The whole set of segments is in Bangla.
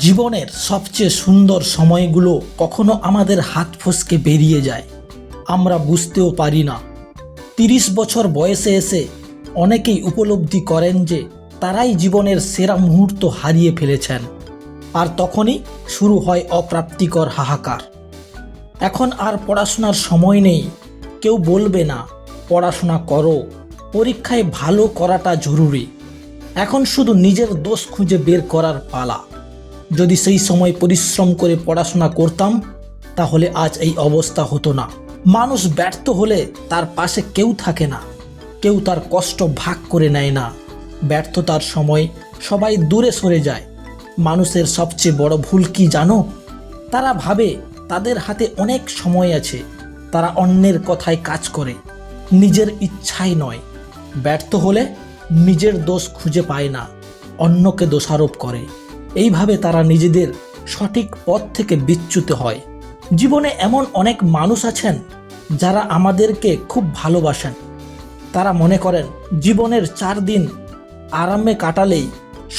জীবনের সবচেয়ে সুন্দর সময়গুলো কখনো আমাদের হাত ফসকে বেরিয়ে যায়, আমরা বুঝতেও পারি না। 30 বছর বয়সে এসে অনেকেই উপলব্ধি করেন যে তারাই জীবনের সেরা মুহূর্ত হারিয়ে ফেলেছেন, আর তখনই শুরু হয় অপ্রাপ্তিকর হাহাকার। এখন আর পড়াশোনার সময় নেই, কেউ বলবে না পড়াশোনা করো, পরীক্ষায় ভালো করাটা জরুরি। এখন শুধু নিজের দোষ খুঁজে বের করার পালা। যদি সেই সময় পরিশ্রম করে পড়াশোনা করতাম তাহলে আজ এই অবস্থা হতো না। মানুষ ব্যর্থ হলে তার পাশে কেউ থাকে না, কেউ তার কষ্ট ভাগ করে নেয় না। ব্যর্থতার সময় সবাই দূরে সরে যায়। মানুষের সবচেয়ে বড় ভুল কি জানো? তারা ভাবে তাদের হাতে অনেক সময় আছে, তারা অন্যের কথায় কাজ করে, নিজের ইচ্ছায় নয়। ব্যর্থ হলে নিজের দোষ খুঁজে পায় না, অন্যকে দোষারোপ করে। এইভাবে তারা নিজেদের সঠিক পথ থেকে বিচ্যুত হয়। জীবনে এমন অনেক মানুষ আছেন যারা আমাদেরকে খুব ভালোবাসেন। তারা মনে করেন জীবনের 4 দিন আরামে কাটালেই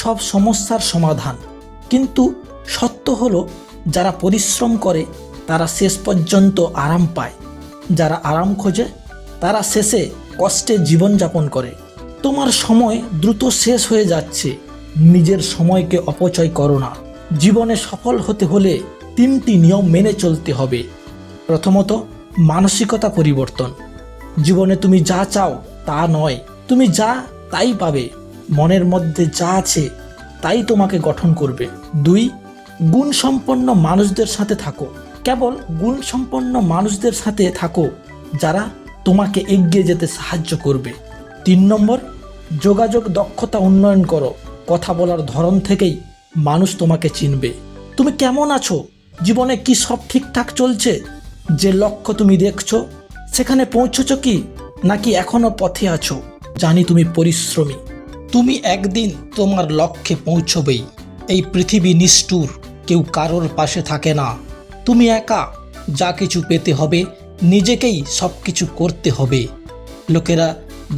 সব সমস্যার সমাধান। কিন্তু সত্য হলো, যারা পরিশ্রম করে তারা শেষ পর্যন্ত আরাম পায়। যারা আরাম খোঁজে তারা শেষে কষ্টে জীবনযাপন করে। তোমার সময় দ্রুত শেষ হয়ে যাচ্ছে, নিজের সময়কে অপচয় করো না। জীবনে সফল হতে হলে 3টি নিয়ম মেনে চলতে হবে। প্রথমত, মানসিকতা পরিবর্তন। জীবনে তুমি যা চাও তা নয়, তুমি যা তাই পাবে। মনের মধ্যে যা আছে তাই তোমাকে গঠন করবে। 2, গুণসম্পন্ন মানুষদের সাথে থাকো। কেবল গুণসম্পন্ন মানুষদের সাথে থাকো যারা তোমাকে এগিয়ে যেতে সাহায্য করবে। 3 নম্বর, যোগাযোগ দক্ষতা উন্নয়ন করো। কথা বলার ধরন থেকেই মানুষ তোমাকে চিনবে। তুমি কেমন আছো? জীবনে কি সব ঠিকঠাক চলছে? যে লক্ষ্য তুমি দেখছো সেখানে পৌঁছেছো কি, নাকি এখনো পথে আছো? জানি তুমি পরিশ্রমী, তুমি একদিন তোমার লক্ষ্যে পৌঁছবেই। এই পৃথিবী নিষ্ঠুর, কেউ কারোর পাশে থাকে না। তুমি একা, যা কিছু পেতে হবে নিজেকেই সব কিছু করতে হবে। লোকেরা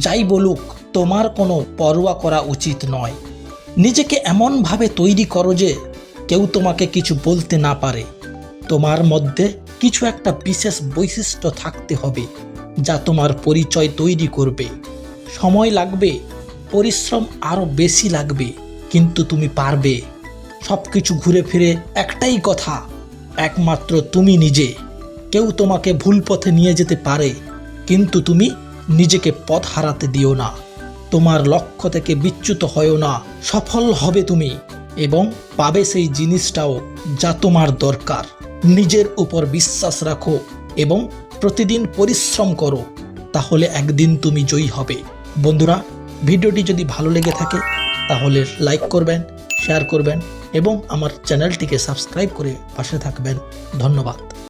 যাই বলুক তোমার কোনো পরোয়া করা উচিত নয়। নিজেকে এমনভাবে তৈরি করো যে কেউ তোমাকে কিছু বলতে না পারে। তোমার মধ্যে কিছু একটা বিশেষ বৈশিষ্ট্য থাকতে হবে যা তোমার পরিচয় তৈরি করবে। সময় লাগবে, পরিশ্রম আরও বেশি লাগবে, কিন্তু তুমি পারবে। সব কিছু ঘুরে ফিরে একটাই কথা, একমাত্র তুমি নিজে। কেউ তোমাকে ভুল পথে নিয়ে যেতে পারে, কিন্তু তুমি নিজেকে পথ হারাতে দিও না। তোমার লক্ষ্য থেকে বিচ্যুত হয়ো না। সফল হবে তুমি এবং পাবে সেই জিনিসটাও যা তোমার দরকার। নিজের উপর বিশ্বাস রাখো এবং প্রতিদিন পরিশ্রম করো, তাহলে একদিন তুমি জয়ী হবে। বন্ধুরা, ভিডিওটি যদি ভালো লেগে থাকে তাহলে লাইক করবেন, শেয়ার করবেন এবং আমার চ্যানেলটিকে সাবস্ক্রাইব করে পাশে থাকবেন। ধন্যবাদ।